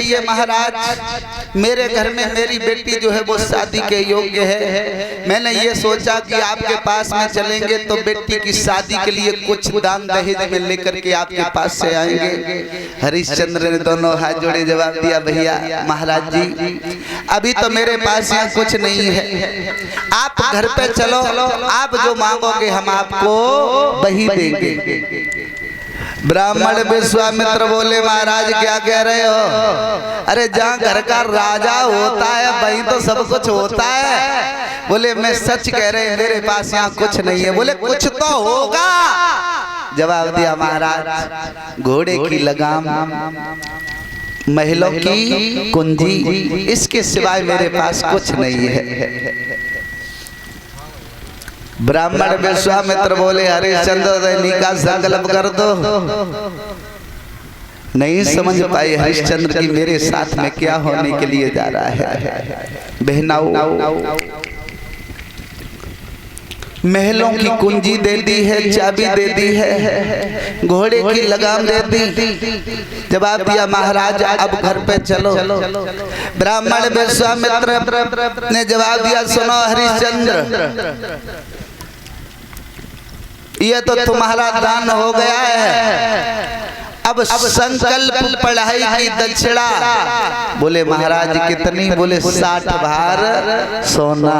जाइए महाराज, मेरे घर में मेरी बेटी जो है वो शादी के योग्य है। मैंने ये सोचा कि आपके पास में चलेंगे तो बेटी की शादी के लिए कुछ दान दहेज में लेकर के आपके पास से आएंगे। हरिश्चंद्र ने दोनों हाथ जोड़े जवाब दिया, भैया महाराज जी अभी तो मेरे पास यहाँ कुछ नहीं है, आप घर पे चलो, आप जो मांगोगे हम आपको वही देंगे। ब्राह्मण विश्वामित्र बोले, महाराज क्या कह रहे हो? अरे जहाँ घर का राजा होता है वहीं तो सब कुछ होता है। बोले मैं सच कह रहे हैं, मेरे पास यहाँ कुछ नहीं है। बोले कुछ तो होगा। जवाब दिया, महाराज घोड़े की लगाम, महलों की कुंजी, इसके सिवाय मेरे पास कुछ नहीं है। ब्राह्मण विश्वामित्र बोले, हरिश्चंद्र का संकल्प कर दो। नहीं समझ पाए हरिश्चंद्र की मेरे साथ में क्या होने के लिए जा रहा है। बहनाओं, महलों की कुंजी दे दी है, चाबी दे दी है, घोड़े की लगाम दे दी। जवाब दिया, महाराज अब घर पे चलो। ब्राह्मण विश्वामित्र ने जवाब दिया, सुनो हरिश्चंद्र, ये तो तुम्हारा दान हो गया है, अब संकल्प पढ़ाई की दक्षिणा। बोले महाराज कितनी? बोले 60 भार सोना।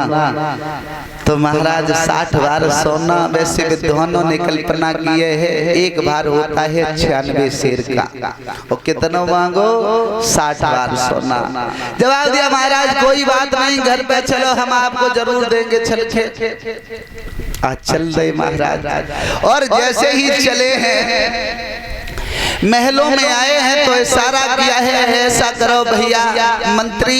तो महाराज 60 भार सोना, वैसे विद्वानों ने कल्पना की है एक भार होता है 96 शेर का, और कितना मांगो? 60 भार सोना। जवाब दिया, महाराज कोई बात नहीं, घर पे चलो हम आपको जरूर देंगे। चल चल रहे महाराज, और जैसे ही चले हैं महलों में आए हैं तो इशारा किया है, ऐसा करो भैया मंत्री,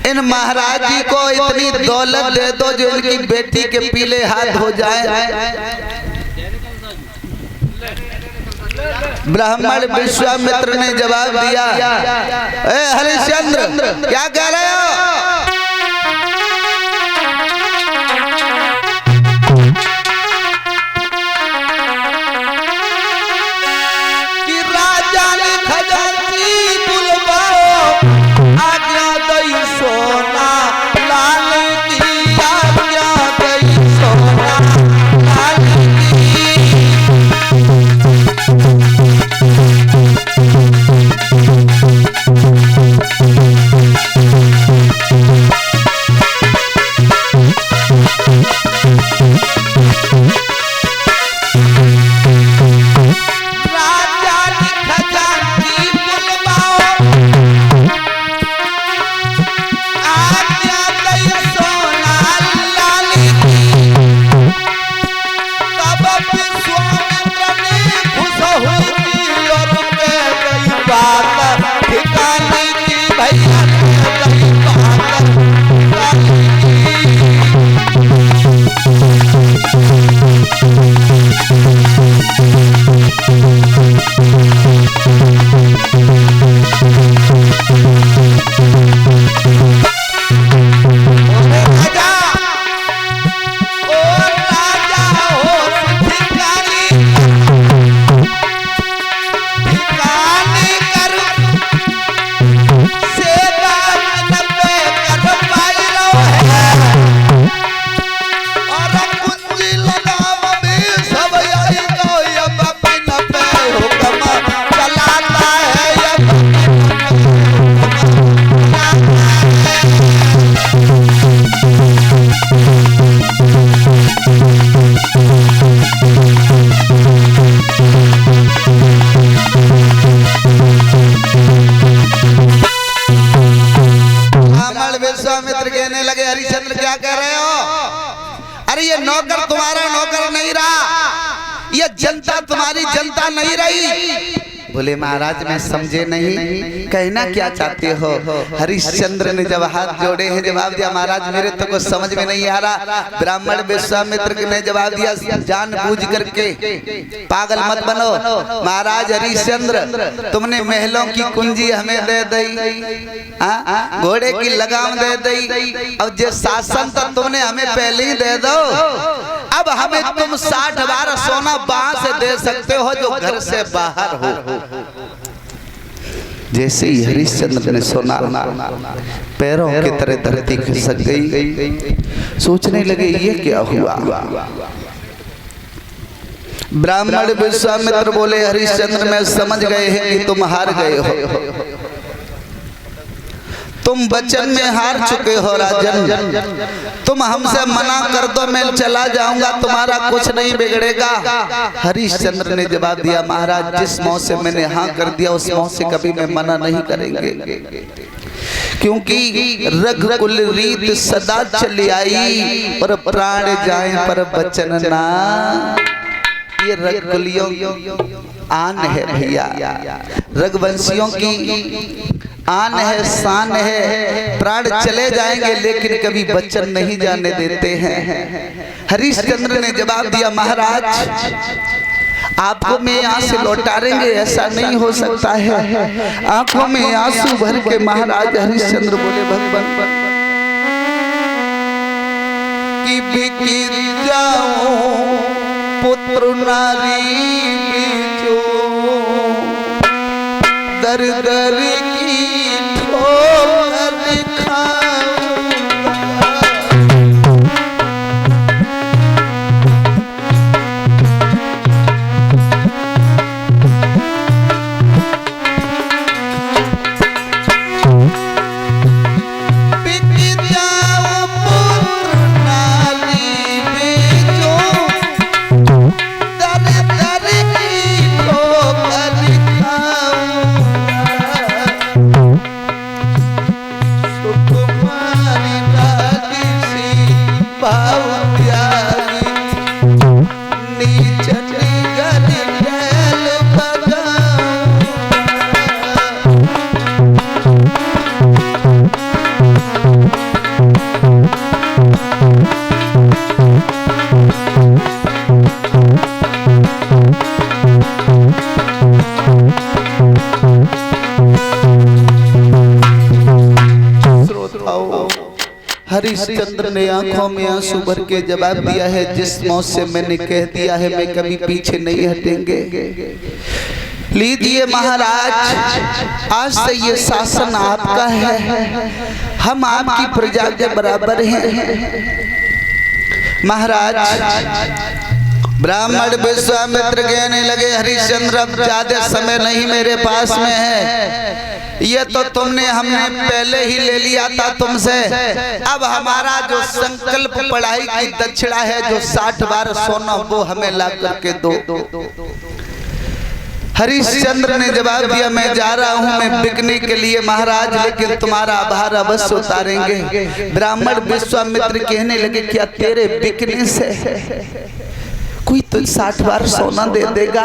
इन महाराज जी को इतनी दौलत दे दो जो इनकी बेटी के पीले हाथ हो जाए। ब्राह्मण विश्वामित्र ने जवाब दिया, ए हरिश्चंद्र क्या कह रहे हो? विश्वामित्र कहने लगे, हरिश्चंद्र क्या कह रहे हो? अरे ये नौकर तुम्हारा नौकर नहीं रहा, ये जनता तुम्हारी जनता नहीं रही। बोले महाराज मैं समझे नहीं, कहना क्या चाहते हो? हरिश्चंद्र ने जब हाथ जोड़े हैं जवाब दिया, महाराज मेरे तो कुछ समझ में नहीं आ रहा। ब्राह्मण विश्वामित्र ने जवाब दिया, जानबूझ करके पागल मत बनो। महाराज हरिश्चंद्र तुमने महलों की कुंजी हमें दे दी, घोड़े की लगाम दे दी, और जो शासन तो तुमने हमें पहले ही दे दो। अब हमें तुम 60 बार सोना वहां से दे सकते हो जो घर से बाहर हो। जैसे ही हरिश्चंद्र ने सुना पैरों की तरह धरती खिसक गई। सोचने लगे ये क्या हुआ। ब्राह्मण विश्वामित्र बोले हरिश्चंद्र में समझ गए हैं कि तुम हार गए हो, तुम वचन में हार चुके हो राजन, तुम हमसे मना कर दो मैं चला जाऊंगा, तुम्हारा कुछ नहीं बिगड़ेगा। हरिश्चंद्र ने जवाब दिया महाराज जिस मोह से मैंने हाँ कर दिया उस मोह से कभी मैं मना नहीं करेंगे, क्योंकि रघुकुल रीत सदा चली आई और प्राण जाए पर वचन ना। ये रघुकुलियों आन है भैया, रघुवंशियों की आन है, शान है। प्राण चले जाएंगे लेकिन कभी वचन नहीं जाने देते हैं। हरिश्चंद्र ने जवाब दिया महाराज आपको मैं यहाँ से लौटाएंगे ऐसा नहीं हो सकता है। आंखों में आंसू भर के महाराज हरिश्चंद्र बोले भगवान कि बिक जाऊं पुत्र नारी जो दर दर की ठोकर खाऊंगा। बिक जाऊं पुत्र नारी बेचो दर दर की ठोकर हरिश्चंद्र ने आंखों में आंसू भर के जवाब दिया है जिस मौत से मैंने कह दिया है मैं कभी पीछे नहीं हटेंगे। लीजिए महाराज आज से ये शासन आपका है, हम आपकी प्रजा के बराबर हैं। महाराज ब्राह्मण विश्वामित्र कहने लगे हरिश्चंद्र अब ज्यादा समय नहीं मेरे पास में है, ये तो तुमने हमने पहले ही ले लिया था तुमसे। अब हमारा जो संकल्प पढ़ाई की दक्षिणा है जो 60 बार सोना वो हमें ला करके दो। हरिश्चंद्र ने जवाब दिया मैं जा रहा हूँ मैं बिकने के लिए महाराज, लेकिन तुम्हारा आभार अवश्य उतारेंगे। ब्राह्मण विश्वामित्र कहने लगे क्या तेरे बिकने से कोई तो 60 बार सोना दे देगा?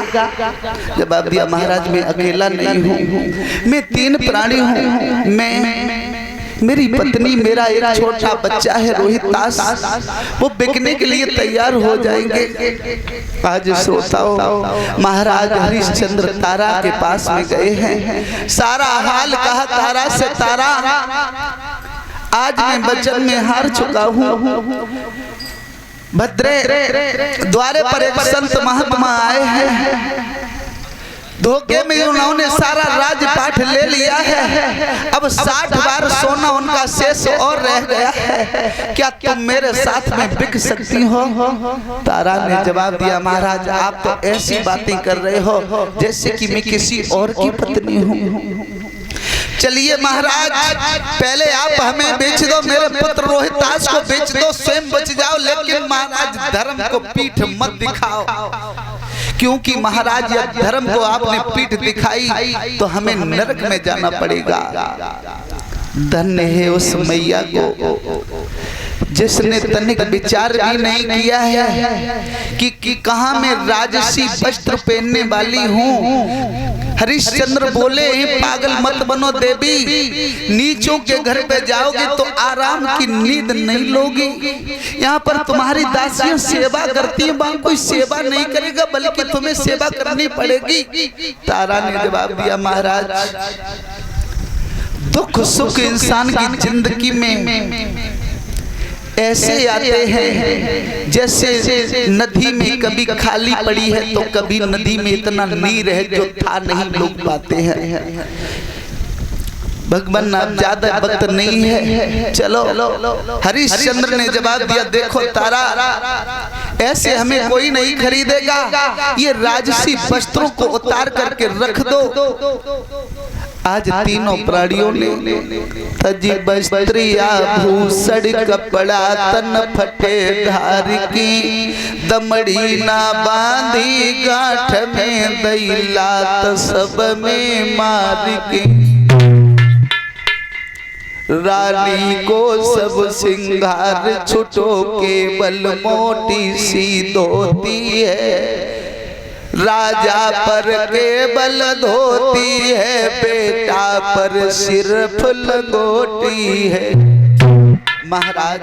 जवाब दिया महाराज मैं अकेला नहीं हूँ, मैं 3 प्राणी हूँ, मैं मेरी पत्नी मेरा एक छोटा बच्चा है रोहितास, वो बिकने के लिए तैयार हो जाएंगे। आज श्रोताओं महाराज हरिश्चंद्र तारा के पास में गए हैं, सारा हाल कहा तारा से तारा आज मैं वचन में हार चुका हूँ। भद्रे द्वारे पर एक संत महात्मा आए हैं, धोखे में उन्होंने सारा राजपाठ ले लिया है, अब 60 बार सोना उनका शेष और रह गया है, क्या तुम मेरे साथ में बिक सकती हो? तारा ने जवाब दिया महाराज आप तो ऐसी बातें कर रहे हो जैसे कि मैं किसी और की पत्नी हूँ। चलिए महाराज पहले आप हमें बेच दो, मेरे पुत्र रोहितास को बेच दो, स्वयं बच जाओ, लेकिन महाराज धर्म को पीठ मत दिखाओ, क्योंकि महाराज यह धर्म को आपने पीठ दिखाई तो हमें नरक में जाना पड़ेगा। धन्य है उस मैया को जिसने तनिक विचार भी नहीं किया है कि कहाँ मैं राजसी वस्त्र पहनने वाली हूँ। हरिश्चंद्र बोले पागल मत बनो देवी, नीचों के घर पे जाओगे तो आराम की नींद नहीं लोगी। यहाँ पर तुम्हारी दासियां सेवा करती हैं, वहां कोई सेवा नहीं करेगा बल्कि तुम्हें सेवा करनी पड़ेगी। तारा ने जवाब दिया महाराज दुख सुख इंसान की जिंदगी में ऐसे आते हैं जैसे नदी में कभी खाली पड़ी है तो कभी नदी में इतना नीर है जो था नहीं लोग पाते हैं। भगवान आप ज्यादा वक्त नहीं है, चलो। हरिश्चंद्र ने जवाब दिया, देखो तारा, ऐसे हमें कोई नहीं खरीदेगा, ये राजसी वस्त्रों को उतार करके रख दो। आज तीनों प्राणियों ने तजी वस्त्रिया भूषण कपड़ा तन फटे धार की, दमड़ी ना बांधी गांठ में दैलात सब में मार की। रानी को सब सिंगार छुटो केवल मोटी सी धोती है, राजा पर केवल धोती है, बेटा पर सिर्फ लंगोटी है। महाराज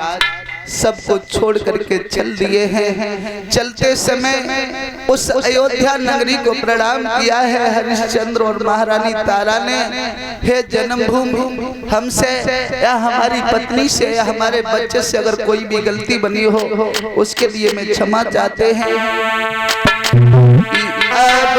सबको छोड़ करके चल दिए हैं। चलते समय उस अयोध्या नगरी को प्रणाम किया है हरिश्चंद्र और महारानी तारा ने। हे जन्मभूमि, हमसे या हमारी पत्नी से या हमारे बच्चे से अगर कोई भी गलती बनी हो उसके लिए मैं क्षमा चाहते हैं। अब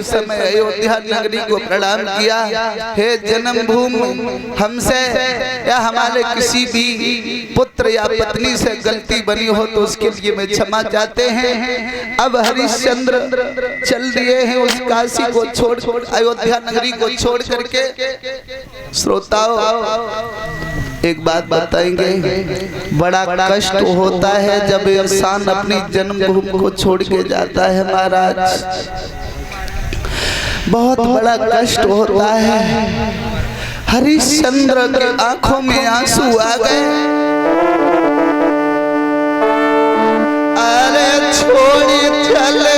समय अयोध्या नगरी को प्रणाम किया। हे जन्मभूमि, हमसे या हमारे किसी भी पुत्र या पत्नी से गलती बनी हो तो उसके लिए मैं क्षमा चाहते हैं। अब हरिश्चंद्र चल दिए हैं उस काशी को छोड़, अयोध्या नगरी को छोड़ करके। श्रोताओं, एक बात बताएंगे, बड़ा कष्ट होता है जब इंसान अपनी जन्मभूमि को छोड़ के जाता है महाराज, बहुत बड़ा कष्ट होता है। हरिश्चंद्र की आंखों में आंसू आ गए। अरे छोड़ी चले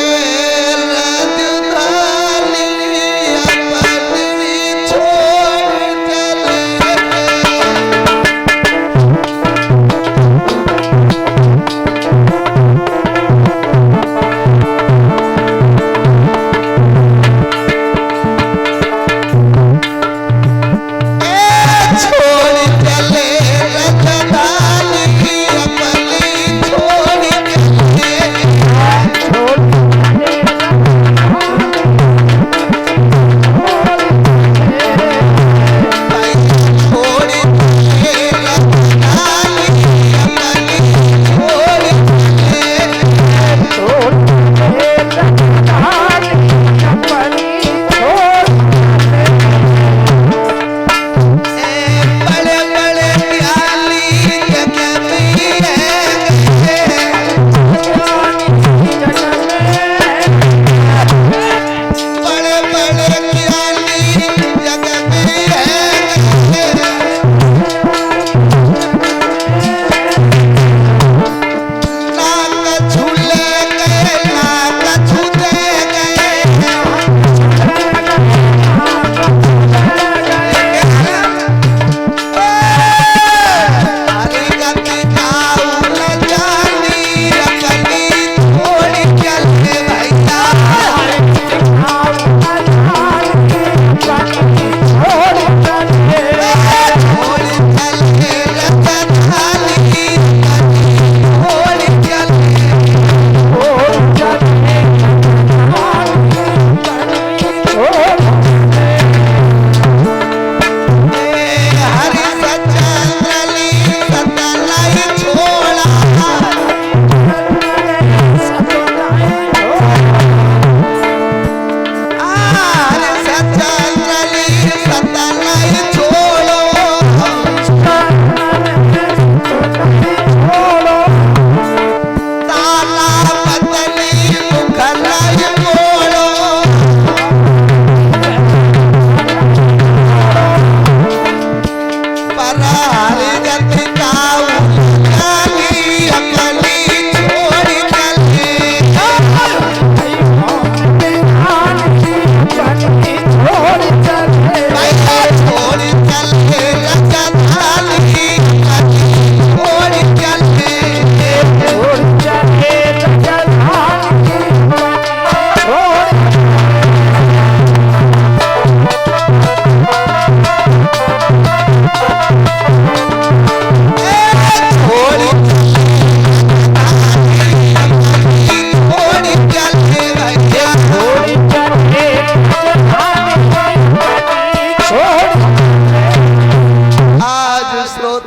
छोड़ चले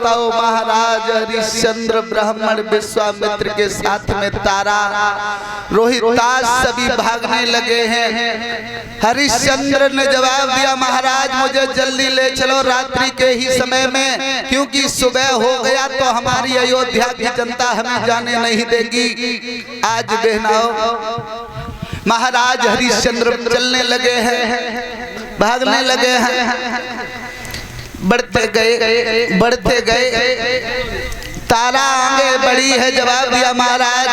बताओ महाराज हरिश्चंद्र ब्राह्मण विश्वामित्र के साथ में तारा रोहितास सभी भागने लगे हैं। हरिश्चंद्र ने जवाब दिया महाराज मुझे जल्दी ले चलो रात्रि के ही समय में, क्योंकि सुबह हो गया तो हमारी अयोध्या की जनता हमें जाने नहीं देगी। आज बहनाओ महाराज हरिश्चंद्र चलने लगे हैं, भागने लगे हैं, बढ़ते गए तारा आगे बढ़ी है। जवाब दिया महाराज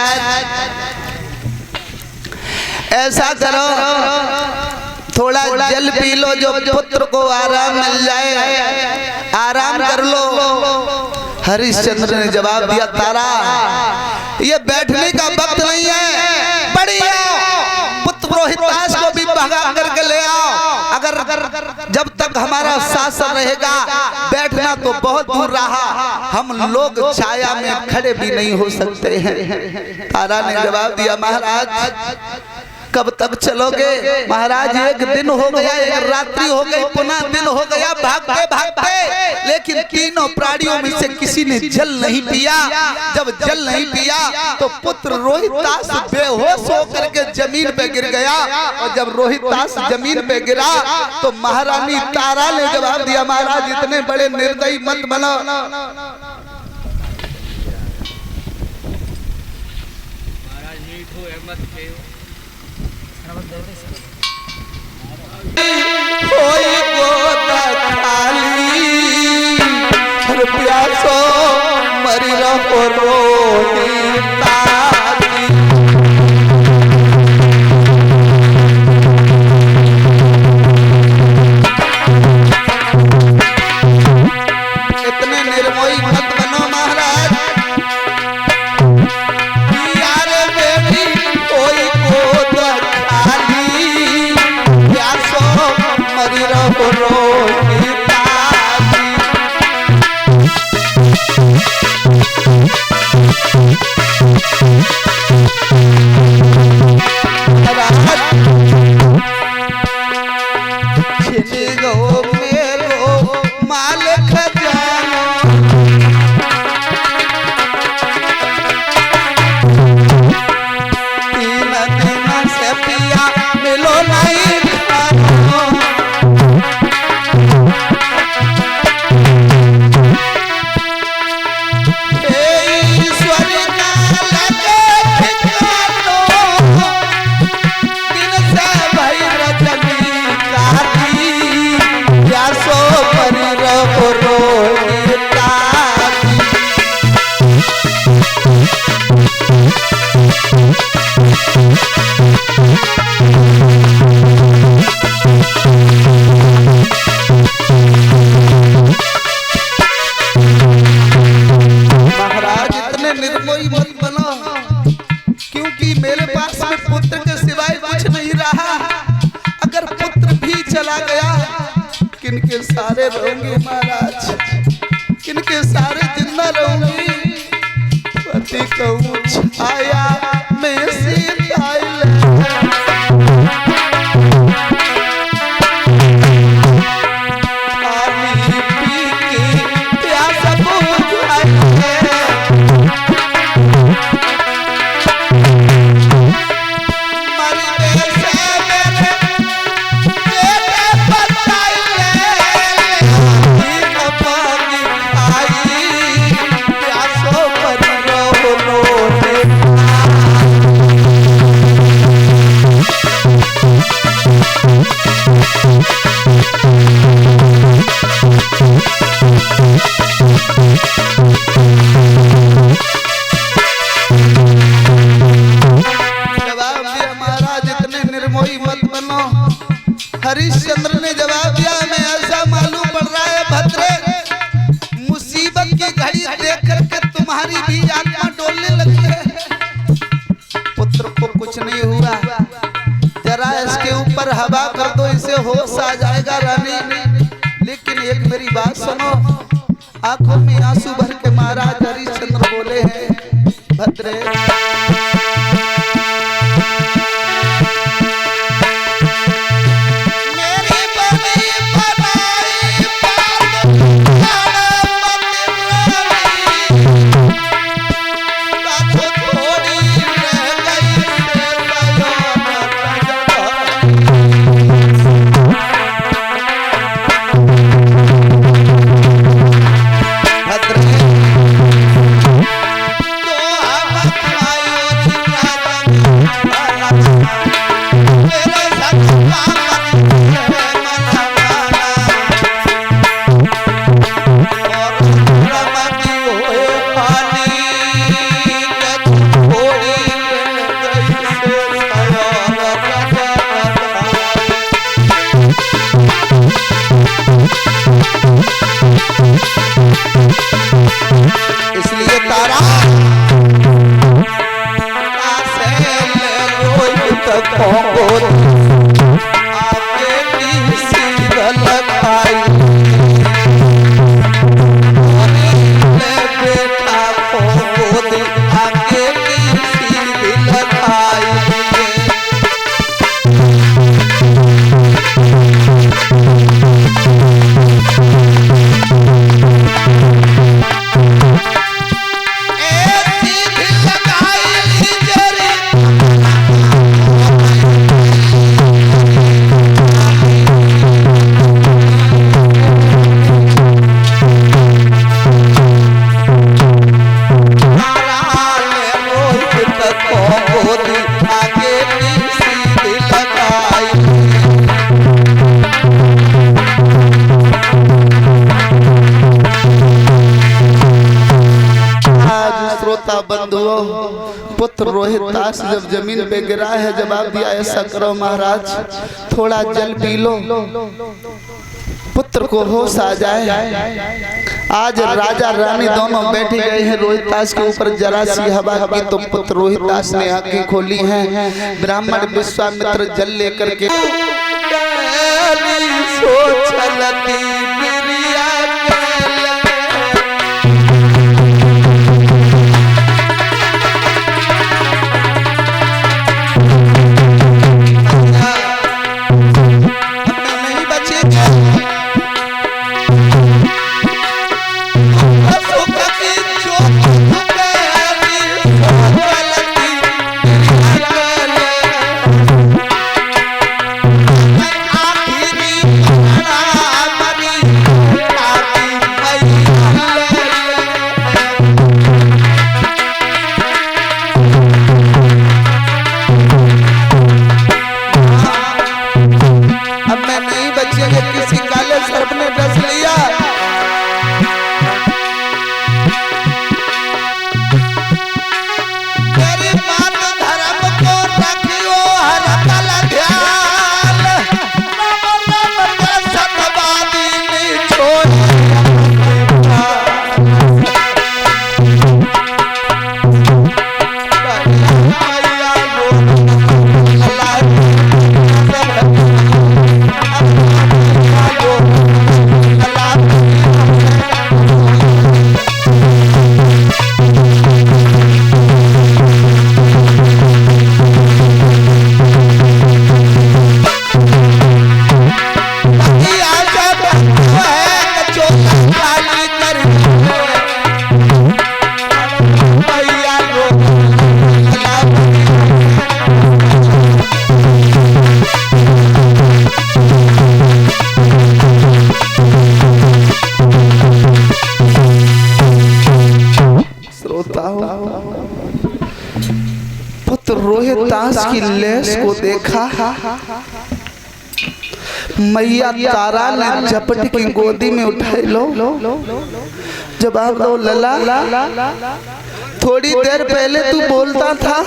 ऐसा करो थोड़ा जल पी लो जो पुत्र को आराम मिल जाए, आराम कर लो। हरिश्चंद्र ने जवाब दिया तारा ये बैठने का वक्त नहीं है, बढ़िया पुत्र रोहितास को भी भगा करके ले आओ। अगर जब तक हमारा शासन रहेगा बैठना तो बहुत दूर रहा, हम लोग छाया में खड़े भी नहीं हो सकते हैं। तारा ने जवाब दिया महाराज कब तक चलोगे? महाराज एक दिन हो गया, एक रात्रि हो गई, पुनः दिन हो गया, भागते भागते, लेकिन तीनों प्राणियों में से किसी ने जल नहीं पिया। जब जल नहीं पिया तो पुत्र रोहितास बेहोश होकर के जमीन पे गिर गया, और जब रोहितास जमीन पे गिरा तो महारानी तारा ने जवाब दिया महाराज इतने बड़े निर्दयी मत बनो। कोई गोद खाली प्यासो मरी रहो रोहितास। इतने निर्मोही मत बनो महाराज, यार बेटी कोई गोद खाली प्यासो मरी रहो रोहितास। किनके सारे रहूंगी महाराज, किनके सारे जिंदा रहूंगी। पति कहूँ छाया में सीताइल पानी पी के प्यास बुझाई हरिश्चंद्र ने जवाब दिया हमें ऐसा मालूम पड़ रहा है भद्रे मुसीबत की घड़ी देख करके तुम्हारी भी आत्मा डोलने लगी है। पुत्र को कुछ नहीं हुआ, जरा इसके ऊपर हवा कर दो इसे होश आ जाएगा रानी। लेकिन एक मेरी बात सुनो, आंखों में आंसू भर के महाराज हरिश्चंद्र बोले हैं भद्रे मेरी बड़ी बनाई श्रोता बंधुओं, पुत्र रोहित दास जब जमीन पे गिरा है, जवाब दिया ऐसा करो महाराज थोड़ा जल पी लो, पुत्र को होश आ जाए। आज राजा रानी दोनों बैठ गए हैं, रोहित दास के ऊपर जरा सी हवा की तो पुत्र रोहित दास ने आंखें खोली हैं। ब्राह्मण विश्वामित्र जल लेकर के पुत्र रोहित दास की लेस को देखा, मैया तारा ने झपट की गोदी में उठाई लो, जवाब दो लला थोड़ी देर पहले तू बोलता था,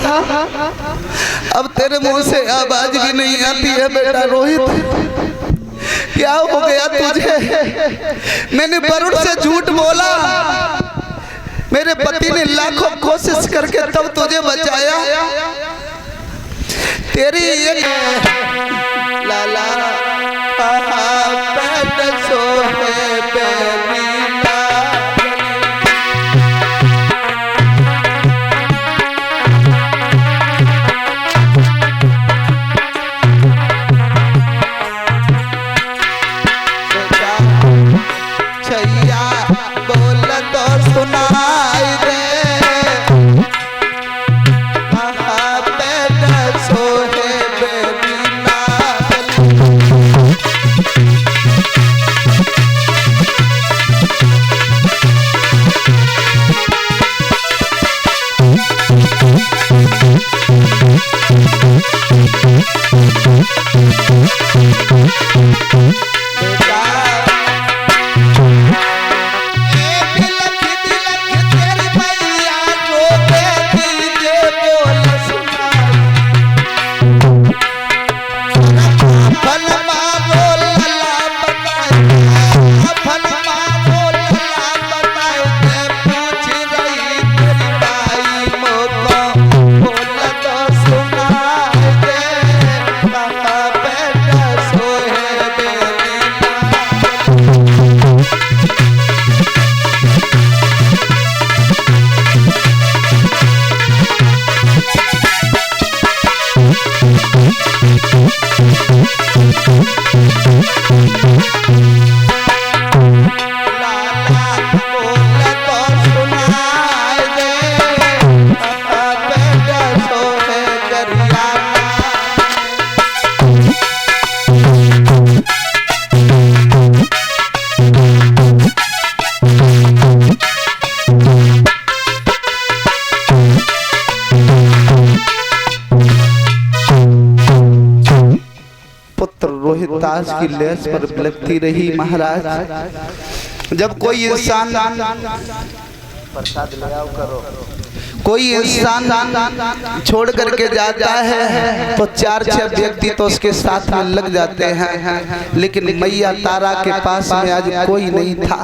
अब तेरे मुंह से आवाज भी नहीं आती है बेटा रोहित, क्या हो गया तुझे? मैंने वरुण से झूठ बोला, मेरे पति ने लाखों कोशिश करके तब तुझे बचाया, तेरी एक लाला रोहित दास की लेस पर लगती रही महाराज। जब कोई इंसान प्रसाद ले आओ करो। कोई इंसान छोड़ करके जाता है तो 4-6 व्यक्ति तो उसके साथ में लग जाते हैं, लेकिन मैया तारा के पास में आज कोई नहीं था।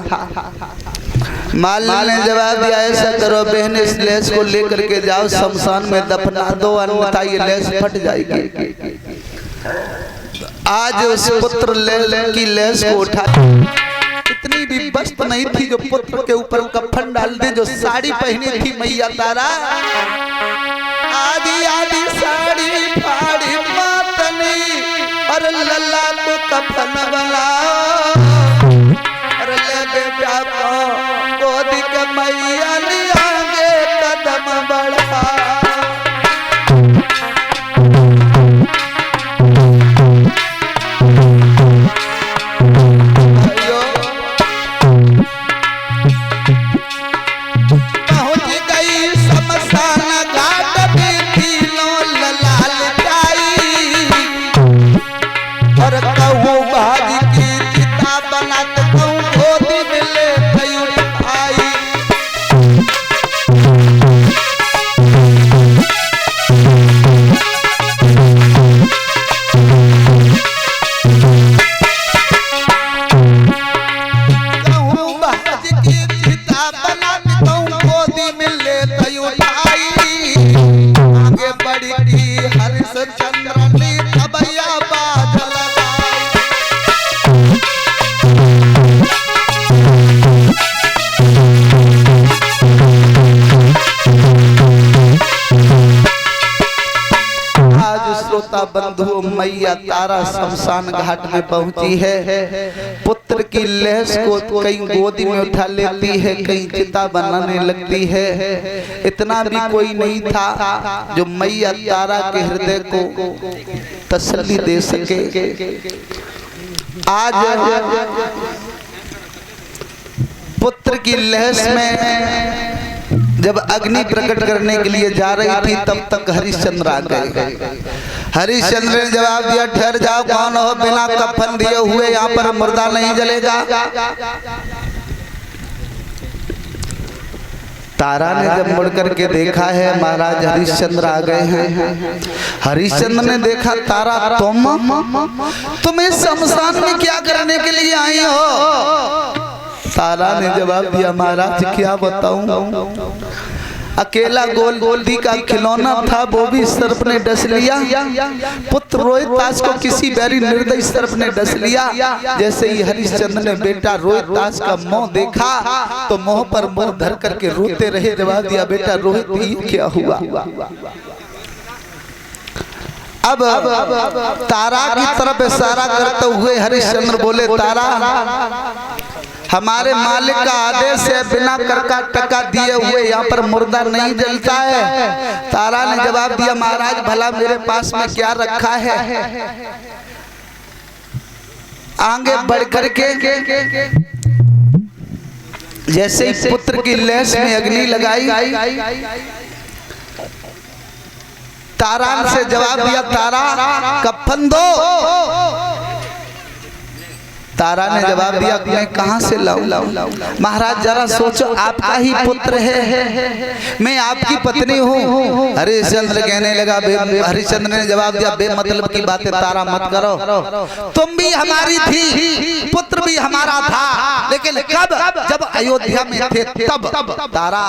मालिक ने जवाब दिया, ऐसा करो बहन, इस लेस को लेकर के जाओ, शमशान में दफना दो, अन्यथा ये लेस फट जाएगी। आज उस पुत्र की लेस को उठा, इतनी भी वस्तु नहीं थी जो पुत्र के ऊपर कफन डाल दे। जो साड़ी पहनी थी मैया तारा, आधी आधी साड़ी फाड़ी मातनी, और लल्ला को कफन बनाओ, और ले बेटा को गोदी के मैया लियांगे कदम बढ़ा। बंधु, मैया तारा शमशान घाट में पहुंची है। पुत्र की लहस को कहीं गोदी में उठा लेती है, कहीं चिता बनाने लगती है। इतना भी कोई नहीं था जो मैया तारा के हृदय को तसल्ली दे सके। आज पुत्र की लहस में जब अग्नि प्रकट करने के लिए जा रही थी, तब तक हरिश्चंद्र आ गए। हरिश्चंद्र ने जवाब दिया, ठहर जाओ, कौन हो, बिना कफन दिए हुए यहाँ पर मुर्दा नहीं जलेगा। तारा ने जब मुड़ करके देखा है महाराज हरिश्चंद्र आ गए हैं। हरिश्चंद्र ने देखा, तारा तुम इस शमशान में क्या करने के लिए आई हो? तारा ने जवाब दिया, महाराज क्या बताऊं, अकेला गोदी का खिलौना था, वो भी सर्प ने डस लिया। पुत्र रोहितास को किसी बैरी निर्दयी सर्प ने डस लिया। जैसे ही हरिश्चंद्र ने बेटा रोहितास का मुंह देखा तो मुंह पर मुंह धर करके रोते रहे। जवाब दिया, बेटा रोहित ये क्या हुआ? अब तारा की तरफ इशारा करते हुए हरिश्चंद्र बोले, तारा हमारे मालिक का आदेश है, बिना करका टका दिए हुए यहाँ पर मुर्दा नहीं जलता है। तारा ने जवाब दिया, महाराज भला मेरे पास में क्या रखा है? आगे बढ़ करके जैसे ही पुत्र की लहस में अग्नि लगाई, तारा से जवाब दिया, तारा कफन दो। तारा ने जवाब दिया, मैं कहां से लाऊं? महाराज जरा सोचो, आपका ही पुत्र है, मैं आपकी पत्नी हूँ। हरिश्चंद्र कहने लगा, हरिश्चंद्र ने जवाब दिया, बेमतलब की बातें तारा मत करो, तुम भी हमारी थी, पुत्र भी हमारा था, लेकिन कब? जब अयोध्या में थे तब। तारा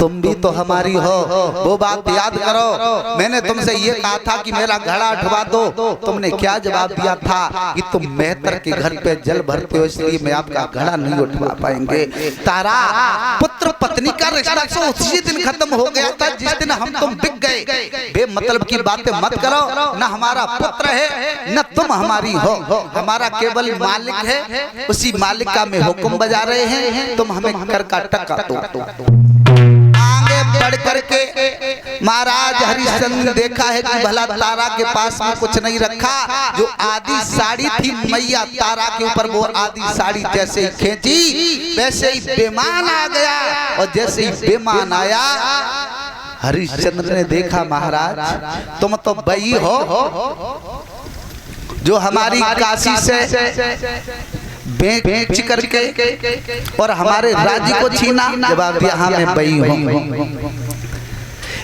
तुम भी तो हमारी हो, वो बात याद करो। मैंने तुमसे ये कहा था कि मेरा घड़ा उठवा दो, तुमने क्या जवाब दिया था कि तुम मेहतर के घर पे जल भरते हो, इसलिए मैं आपका घड़ा नहीं उठवा पाएंगे। तारा पुत्र पत्नी का रिश्ता तो उसी दिन खत्म हो गया था जिस दिन हम तुम बिक गए। बेमतलब की बातें मत करो, न हमारा पुत्र है न तुम हमारी हो, हमारा केवल मालिक है, उसी मालिक का मैं हुक्म बजा रहे हैं, तुम हमें कर का टका दो। आगे बढ़ करके महाराज हरिश्चंद्र ने देखा है कि भला तारा के पास में कुछ नहीं रखा। जो आधी साड़ी थी मैया तारा के ऊपर, वो आधी साड़ी जैसे ही खींची वैसे ही बेमान आ गया, और जैसे ही बेमान आया हरिश्चंद्र ने देखा, महाराज तुम तो वही हो जो हमारी काशी से बेच करके और हमारे राज्य को छीना। जवाब दिया हाँ मैं वही हूँ।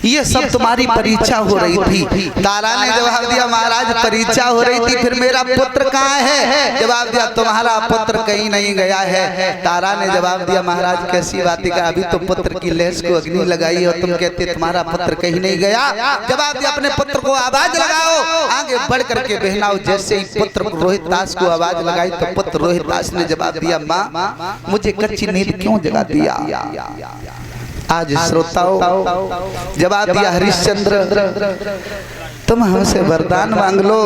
ये सब तुम्हारी परीक्षा हो रही थी। तारा ने जवाब दिया महाराज परीक्षा हो रही थी, फिर मेरा पुत्र कहाँ है? जवाब दिया तुम्हारा पुत्र कहीं नहीं गया है। तारा ने जवाब दिया महाराज कैसी बात है, अभी तो पुत्र की लेस को अग्नि लगाई और तुम कहते तुम्हारा पुत्र कहीं नहीं गया। जवाब दिया अपने पुत्र को आवाज लगाओ, आगे बढ़ करके बहनाओ। जैसे ही पुत्र रोहितास को आवाज लगाई तो पुत्र रोहितास ने जवाब दिया माँ मुझे कच्ची नींद क्यों जगा दिया? आज श्रोताओं जवाब दिया हरिश्चंद्र तुम हमसे वरदान मांग लो।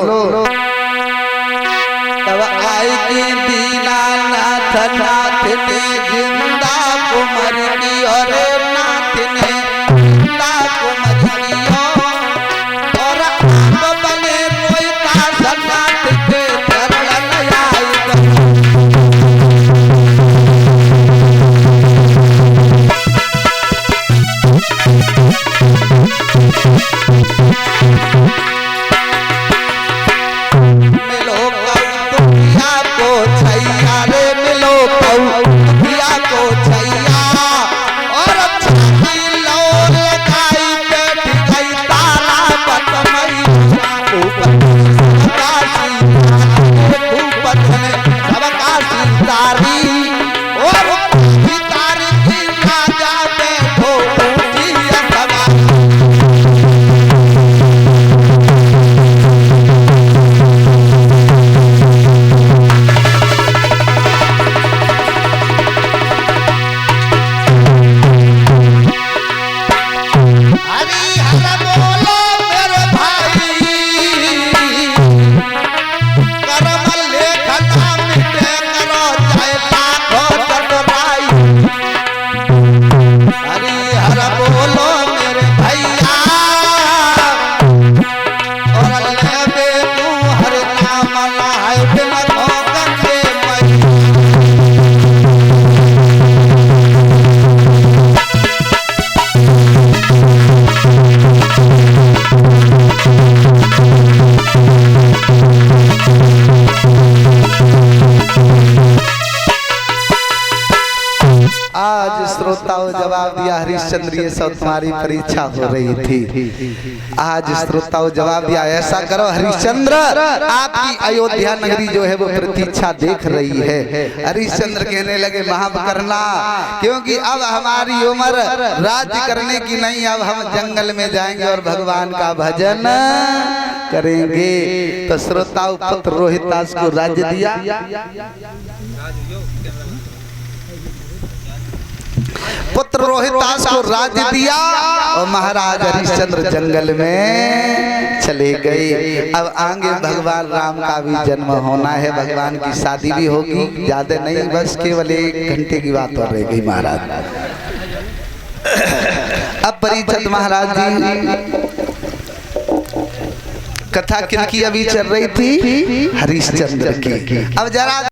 तब आएगी दीनानाथ नाथ ने जिंदा कुमार की और नाथ ने जिंदा कुमार की और आप बने रोहितास नाथ के चरण आएगा। जवाब दिया हरिश्चंद्र ये सब तुम्हारी परीक्षा हो रही थी। आज श्रोताओं जवाब दिया ऐसा करो हरिश्चंद्र आपकी अयोध्या नगरी जो है वो प्रतीक्षा देख रही है। हरिश्चंद्र कहने लगे महाबकरना क्योंकि अब हमारी उम्र राज्य करने की नहीं, अब हम जंगल में जाएंगे और भगवान का भजन करेंगे। तो श्रोताओं पुत्र रोहितास को राज्य दिया। पुत्र रोहितास को राज्य दिया और महाराज हरिश्चंद्र जंगल में चले गए। अब आगे भगवान राम का भी जन्म होना है, भगवान की शादी भी होगी, ज्यादा नहीं बस केवल 1 घंटे की बात हो रही गई महाराज। अब परीक्षित महाराज जी कथा किनकी अभी चल रही थी? हरिश्चंद्र की। अब जरा